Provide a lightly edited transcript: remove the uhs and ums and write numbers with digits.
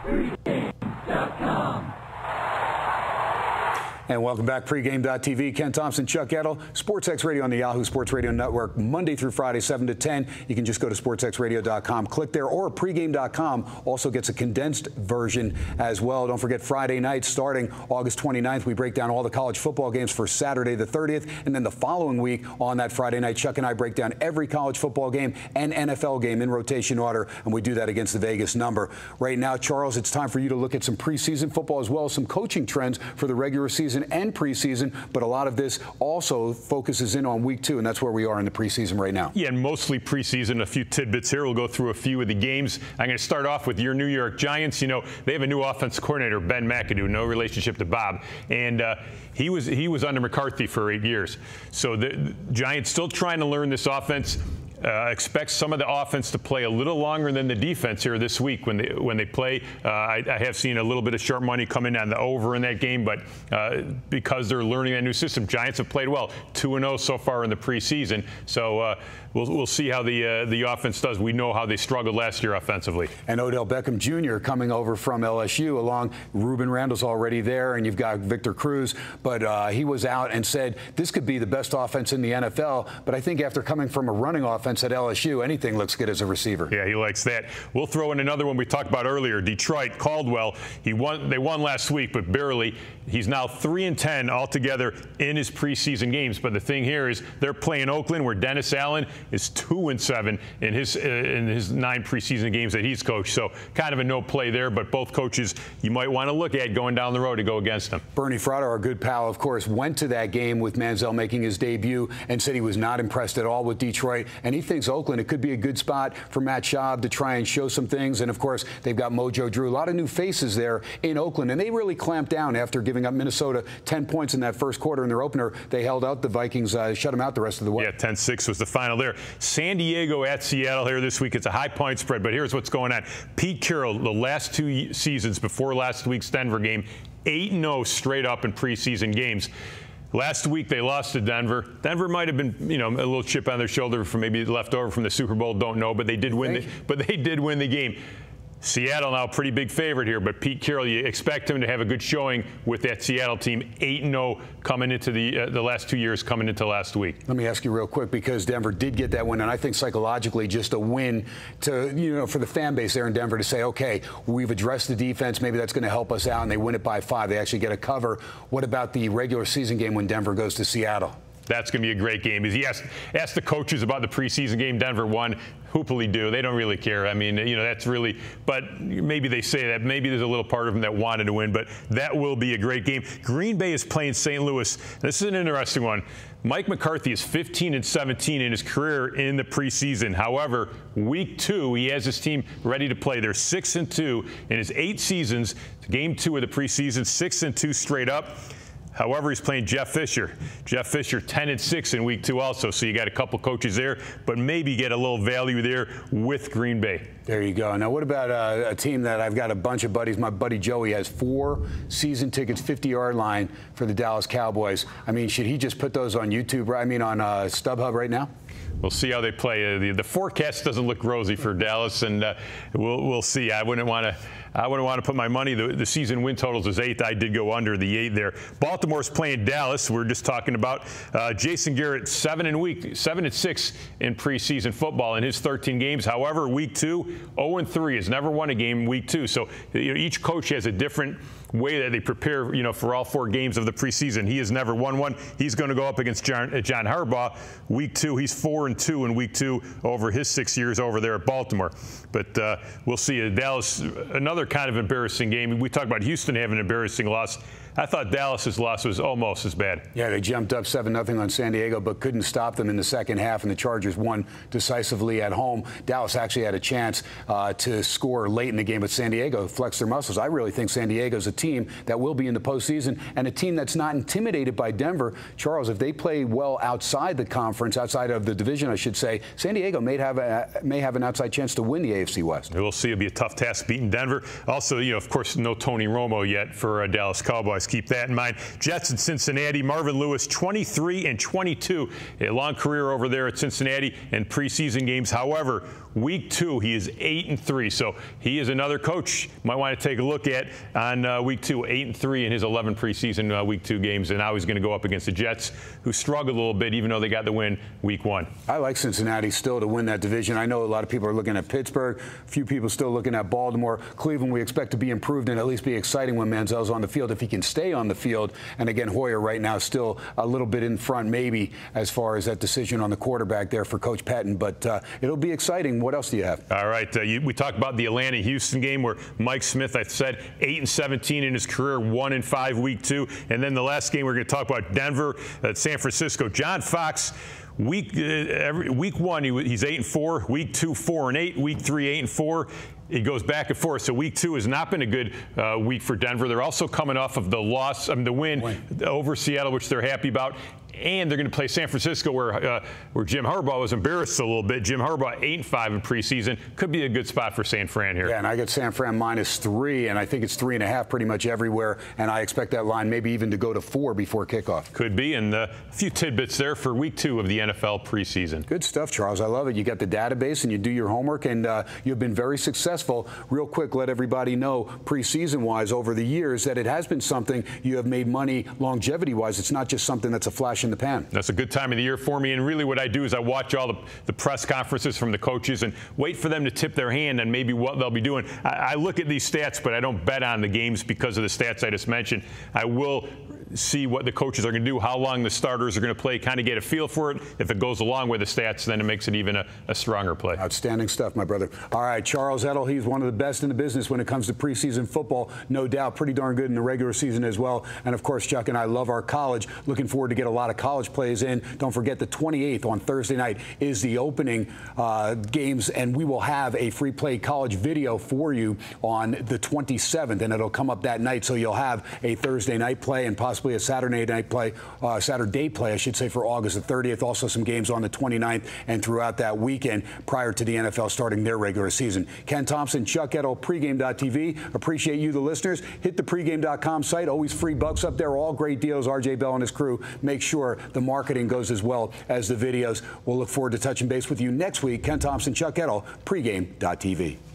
Pregame.com. And welcome back, Pregame.tv. Ken Thomson, Chuck Edel, SportsX Radio on the Yahoo Sports Radio Network, Monday through Friday, 7 to 10. You can just go to sportsxradio.com, click there, or pregame.com also gets a condensed version as well. Don't forget, Friday night, starting August 29th, we break down all the college football games for Saturday the 30th. And then the following week on that Friday night, Chuck and I break down every college football game and NFL game in rotation order, and we do that against the Vegas number. Right now, Charles, it's time for you to look at some preseason football as well as some coaching trends for the regular season and preseason, but a lot of this also focuses in on week 2, and that's where we are in the preseason right now. Yeah, and mostly preseason. A few tidbits here. We'll go through a few of the games. I'm going to start off with your New York Giants. You know, they have a new offensive coordinator, Ben McAdoo, no relationship to Bob, and he was under McCarthy for 8 years. So the Giants still trying to learn this offense. Expect some of the offense to play a little longer than the defense here this week when they play. I have seen a little bit of sharp money come in on the over in that game, but because they're learning that new system, Giants have played well, 2-0 so far in the preseason. So we'll see how the offense does. We know how they struggled last year offensively. And Odell Beckham Jr. coming over from LSU along. Ruben Randall's already there, and you've got Victor Cruz, but he was out and said this could be the best offense in the NFL. But I think after coming from a running offense at LSU, anything looks good as a receiver. Yeah, he likes that. We'll throw in another one we talked about earlier. Detroit, Caldwell. They won last week, but barely. He's now 3-10 altogether in his preseason games. But the thing here is they're playing Oakland, where Dennis Allen is 2-7 in his 9 preseason games that he's coached. So kind of a no play there. But both coaches you might want to look at going down the road to go against them. Bernie Fratto, our good pal, of course, went to that game with Manziel making his debut and said he was not impressed at all with Detroit. And he thinks Oakland, it could be a good spot for Matt Schaub to try and show some things. And, of course, they've got Mojo Drew. A lot of new faces there in Oakland. And they really clamped down after giving up Minnesota 10 points in that first quarter in their opener. They held out the Vikings, shut them out the rest of the way. Yeah, 10-6 was the final there. San Diego at Seattle here this week. It's a high point spread, but here's what's going on. Pete Carroll, the last 2 seasons before last week's Denver game, 8-0 straight up in preseason games. Last week they lost to Denver. Denver might have been, a little chip on their shoulder from maybe left over from the Super Bowl. Don't know, but they did win. They did win the game. Seattle now a pretty big favorite here, but Pete Carroll, you expect him to have a good showing with that Seattle team, 8-0 coming into the last 2 years, coming into last week. Let me ask you real quick, because Denver did get that win, and I think psychologically just a win to, for the fan base there in Denver to say, okay, we've addressed the defense, maybe that's going to help us out, and they win it by 5. They actually get a cover. What about the regular season game when Denver goes to Seattle? That's going to be a great game. He asked the coaches about the preseason game. Denver won. Hoopily do. They don't really care. I mean, that's really, but maybe they say that. Maybe there's a little part of them that wanted to win, but that will be a great game. Green Bay is playing St. Louis. This is an interesting one. Mike McCarthy is 15-17 in his career in the preseason. However, week 2, he has his team ready to play. They're 6-2 in his 8 seasons. Game 2 of the preseason, 6-2 straight up. However, he's playing Jeff Fisher. Jeff Fisher 10-6 in week 2 also. So you got a couple coaches there, but maybe get a little value there with Green Bay. There you go. Now, what about a team that I've got a bunch of buddies? My buddy Joey has 4 season tickets, 50-yard line for the Dallas Cowboys. I mean, should he just put those on YouTube? I mean, on StubHub right now? We'll see how they play. The forecast doesn't look rosy for Dallas, and we'll see. I wouldn't want to put my money. The season win totals is 8. I did go under the 8 there. Baltimore's playing Dallas. We're just talking about Jason Garrett, 7-6 in preseason football in his 13 games. However, week 2, 0-3, has never won a game in week 2. So each coach has a different way that they prepare, for all 4 games of the preseason. He has never won one. He's going to go up against John Harbaugh. Week 2, he's 4-2 in week 2 over his 6 years over there at Baltimore. But we'll see. Dallas, another kind of embarrassing game. We talked about Houston having an embarrassing loss. I thought Dallas's loss was almost as bad. Yeah, they jumped up 7-0 on San Diego, but couldn't stop them in the second half, and the Chargers won decisively at home. Dallas actually had a chance to score late in the game, but San Diego flexed their muscles. I really think San Diego's a team that will be in the postseason, and a team that's not intimidated by Denver. Charles, if they play well outside the conference, outside of the division, I should say, San Diego may have an outside chance to win the AFC West. We'll see. It'll be a tough task beating Denver. Also, of course, no Tony Romo yet for Dallas Cowboys. always keep that in mind. Jets in Cincinnati, Marvin Lewis 23-22. A long career over there at Cincinnati in preseason games. However, week 2, he is 8-3. So he is another coach you might want to take a look at on week 2, 8-3 in his 11 preseason week 2 games. And now he's going to go up against the Jets, who struggled a little bit, even though they got the win week 1. I like Cincinnati still to win that division. I know a lot of people are looking at Pittsburgh. A few people still looking at Baltimore. Cleveland, we expect to be improved and at least be exciting when Manziel's on the field, if he can stay on the field. And again, Hoyer right now still a little bit in front, maybe, as far as that decision on the quarterback there for Coach Patton. But it'll be exciting. What else do you have? All right. We talked about the Atlanta-Houston game where Mike Smith, I said, 8-17 in his career, 1-5 week 2. And then the last game we're going to talk about, Denver at San Francisco. John Fox, week 1, he's 8-4. Week 2, 4-8. Week 3, 8-4. It goes back and forth. So week 2 has not been a good week for Denver. They're also coming off of the win over Seattle, which they're happy about. And they're going to play San Francisco, where Jim Harbaugh was embarrassed a little bit. Jim Harbaugh 8-5 in preseason. Could be a good spot for San Fran here. Yeah, and I get San Fran -3, and I think it's 3.5 pretty much everywhere. And I expect that line maybe even to go to 4 before kickoff. Could be, and a few tidbits there for week 2 of the NFL preseason. Good stuff, Charles. I love it. You got the database, and you do your homework, and you've been very successful. Real quick, let everybody know, preseason-wise, over the years, that it has been something you have made money longevity-wise. It's not just something that's a flash in the pan. That's a good time of the year for me, and really what I do is I watch all the press conferences from the coaches and wait for them to tip their hand on maybe what they'll be doing. I look at these stats, but I don't bet on the games because of the stats I just mentioned. I will see what the coaches are going to do, how long the starters are going to play, kind of get a feel for it. If it goes along with the stats, then it makes it even a stronger play. Outstanding stuff, my brother. All right, Charles Edel, he's one of the best in the business when it comes to preseason football, no doubt. Pretty darn good in the regular season as well. And, of course, Chuck and I love our college. Looking forward to get a lot of college plays in. Don't forget the 28th on Thursday night is the opening games, and we will have a free play college video for you on the 27th, and it'll come up that night, so you'll have a Thursday night play and possibly a Saturday play, I should say, for August the 30th. Also some games on the 29th and throughout that weekend prior to the NFL starting their regular season. Ken Thomson, Chuck Edel, pregame.tv. Appreciate you, the listeners. Hit the pregame.com site. Always free bucks up there. All great deals. RJ Bell and his crew make sure the marketing goes as well as the videos. We'll look forward to touching base with you next week. Ken Thomson, Chuck Edel, pregame.tv.